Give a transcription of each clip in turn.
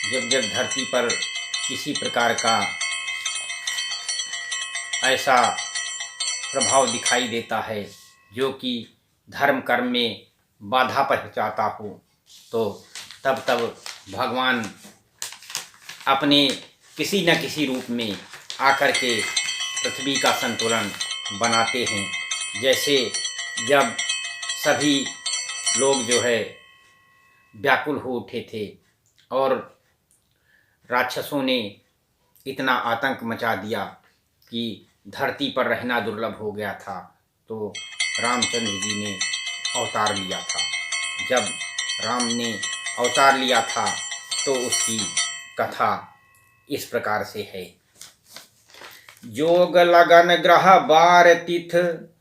जब जब धरती पर किसी प्रकार का ऐसा प्रभाव दिखाई देता है जो कि धर्म कर्म में बाधा पहुंचाता हो, तो तब तब भगवान अपने किसी न किसी रूप में आकर के पृथ्वी का संतुलन बनाते हैं। जैसे जब सभी लोग जो है व्याकुल हो उठे थे और राक्षसों ने इतना आतंक मचा दिया कि धरती पर रहना दुर्लभ हो गया था, तो रामचंद्र जी ने अवतार लिया था। जब राम ने अवतार लिया था तो उसकी कथा इस प्रकार से है। जोग लगन ग्रह बार तिथ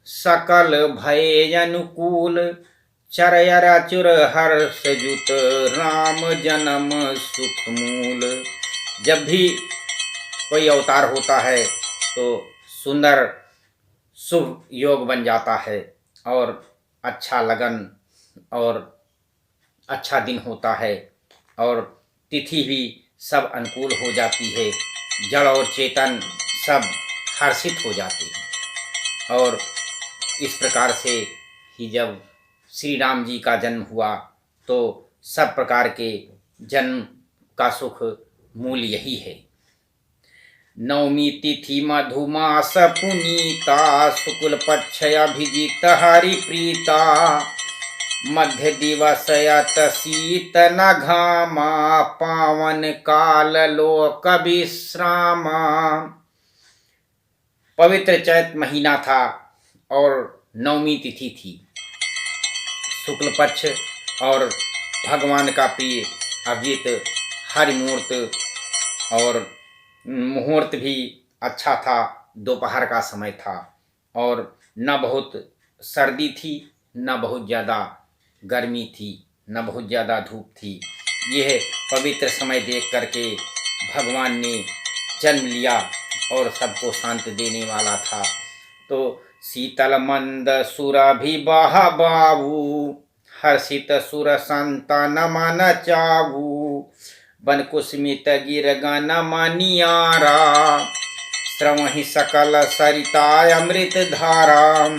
सकल भय अनुकूल, चरयर चुर हर्ष जुत राम जन्म सुख मूल। जब भी कोई अवतार होता है तो सुंदर शुभ योग बन जाता है और अच्छा लगन और अच्छा दिन होता है और तिथि भी सब अनुकूल हो जाती है। जड़ और चेतन सब हर्षित हो जाते हैं। और इस प्रकार से ही जब श्री राम जी का जन्म हुआ तो सब प्रकार के जन्म का सुख मूल यही है। नवमी तिथि मधुमास पुनीता, शुक्ल पक्ष अभिजित हरि प्रीता, मध्य दिवस यत शीत न घामा, पावन काल लोक विश्रामा। पवित्र चैत महीना था और नवमी तिथि थी। शुक्ल पक्ष और भगवान का प्रिय अभिजित हरिमूर्त और मुहूर्त भी अच्छा था। दोपहर का समय था और न बहुत सर्दी थी न बहुत ज़्यादा गर्मी थी न बहुत ज़्यादा धूप थी। यह पवित्र समय देख करके भगवान ने जन्म लिया और सबको शांत देने वाला था। तो शीतल मंद सुरभिबह बाबू, हर्षित सुर संतन मन चावू, बन कुसमित गिर गन मनियारा, श्रवहि सकल सरिता अमृत धारा।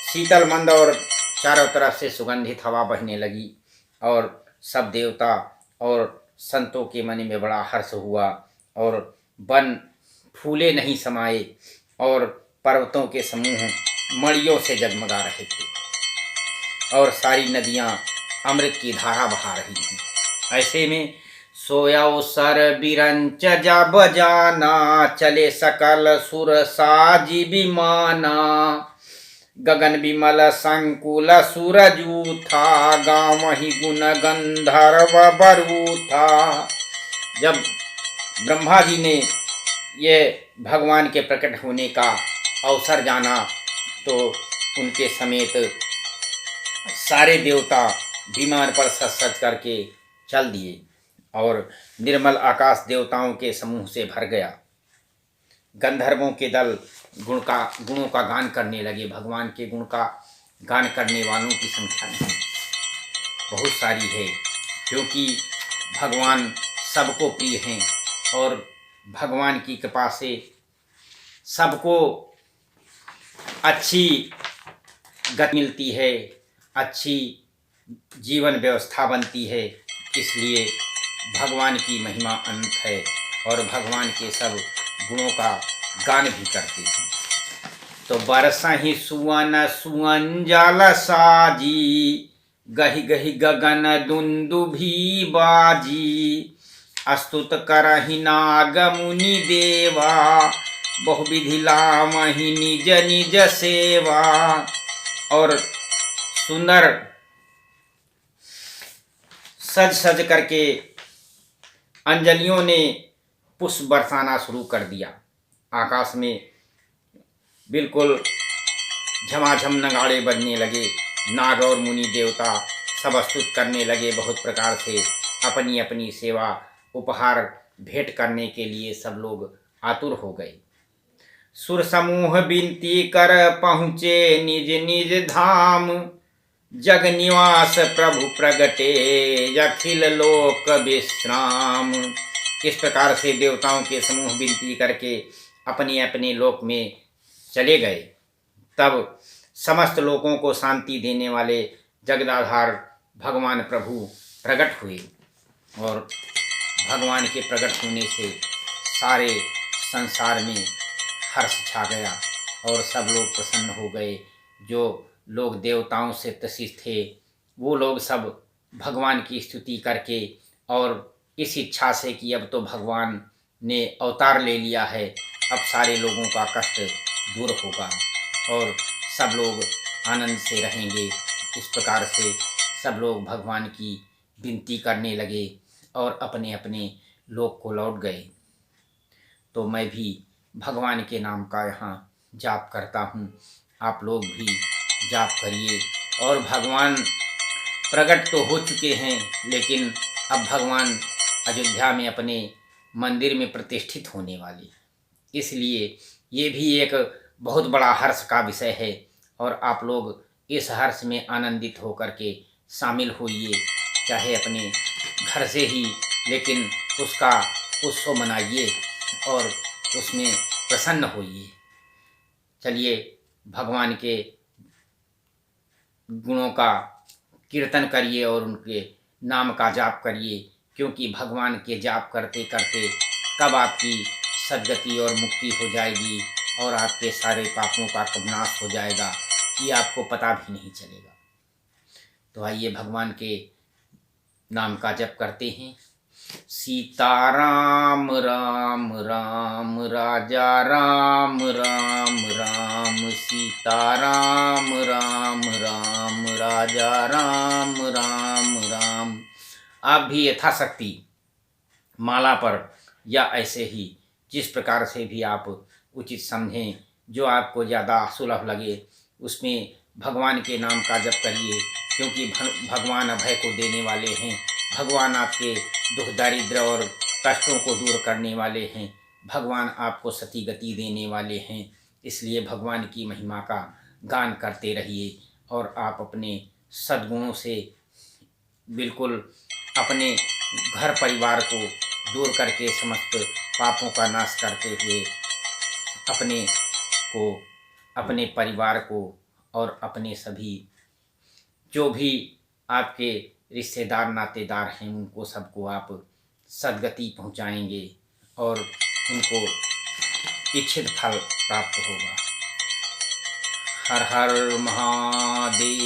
शीतल मंद और चारों तरफ से सुगंधित हवा बहने लगी और सब देवता और संतों के मन में बड़ा हर्ष हुआ और वन फूले नहीं समाये और पर्वतों के समूह मणियों से जगमगा रहे थे और सारी नदियां अमृत की धारा बहा रही थीं। ऐसे में सोया सर बिरंच जब जाना, चले सकल सुर साजी विमाना, गगन विमल संकुल सूरजू था, गाँव ही गुण गंधर्व बरू था। जब ब्रह्मा जी ने ये भगवान के प्रकट होने का अवसर जाना तो उनके समेत सारे देवता विमान पर सज सज करके चल दिए और निर्मल आकाश देवताओं के समूह से भर गया। गंधर्वों के दल गुणों का गान करने लगे। भगवान के गुण का गान करने वालों की संख्या नहीं बहुत सारी है, क्योंकि भगवान सबको प्रिय हैं और भगवान की कृपा से सबको अच्छी गति मिलती है, अच्छी जीवन व्यवस्था बनती है। इसलिए भगवान की महिमा अनंत है और भगवान के सब गुणों का गान भी करते हैं। तो बरसहि सुवन सुवन जल साजी, गहि गहि गगन दुंदुभी बाजी, अस्तुत करहि नाग मुनि देवा, बहुविधि लामहि निज निज सेवा। और सुंदर सज सज करके अंजलियों ने पुष्प बरसाना शुरू कर दिया। आकाश में बिल्कुल झमाझम नगाड़े बजने लगे। नाग और मुनि देवता सब स्तुत करने लगे। बहुत प्रकार से अपनी अपनी सेवा उपहार भेंट करने के लिए सब लोग आतुर हो गए। सुर समूह विनती कर पहुँचे निज निज धाम, जग निवास प्रभु प्रगटे अखिल लोक विश्राम। इस प्रकार से देवताओं के समूह विनती करके अपने अपने लोक में चले गए। तब समस्त लोगों को शांति देने वाले जगदाधार भगवान प्रभु प्रकट हुए और भगवान के प्रकट होने से सारे संसार में हर्ष छा गया और सब लोग प्रसन्न हो गए। जो लोग देवताओं से त्रसित थे वो लोग सब भगवान की स्तुति करके और इस इच्छा से कि अब तो भगवान ने अवतार ले लिया है, अब सारे लोगों का कष्ट दूर होगा और सब लोग आनंद से रहेंगे। इस प्रकार से सब लोग भगवान की विनती करने लगे और अपने अपने लोक को लौट गए। तो मैं भी भगवान के नाम का यहाँ जाप करता हूँ, आप लोग भी जाप करिए। और भगवान प्रकट तो हो चुके हैं, लेकिन अब भगवान अयोध्या में अपने मंदिर में प्रतिष्ठित होने वाले, इसलिए ये भी एक बहुत बड़ा हर्ष का विषय है और आप लोग इस हर्ष में आनंदित होकर के शामिल होइए, चाहे अपने घर से ही, लेकिन उसका उत्सव मनाइए और उसमें प्रसन्न होइए। चलिए भगवान के गुणों का कीर्तन करिए और उनके नाम का जाप करिए, क्योंकि भगवान के जाप करते करते कब आपकी सद्गति और मुक्ति हो जाएगी और आपके सारे पापों का विनाश हो जाएगा, ये आपको पता भी नहीं चलेगा। तो आइए भगवान के नाम का जप करते हैं। सीताराम राम राम राजा राम राम राम, सीताराम राम राम राजा राम राम राम। आप भी यथाशक्ति माला पर या ऐसे ही जिस प्रकार से भी आप उचित समझें, जो आपको ज़्यादा सुलभ लगे, उसमें भगवान के नाम का जप करिए, क्योंकि भगवान अभय को देने वाले हैं। भगवान आपके दुख दारिद्र और कष्टों को दूर करने वाले हैं। भगवान आपको सती गति देने वाले हैं। इसलिए भगवान की महिमा का गान करते रहिए और आप अपने सद्गुणों से बिल्कुल अपने घर परिवार को दूर करके समस्त पापों का नाश करते हुए अपने को, अपने परिवार को और अपने सभी जो भी आपके रिश्तेदार नातेदार हैं उनको सबको आप सद्गति पहुंचाएंगे और उनको इच्छित फल प्राप्त होगा। हर हर महादेव।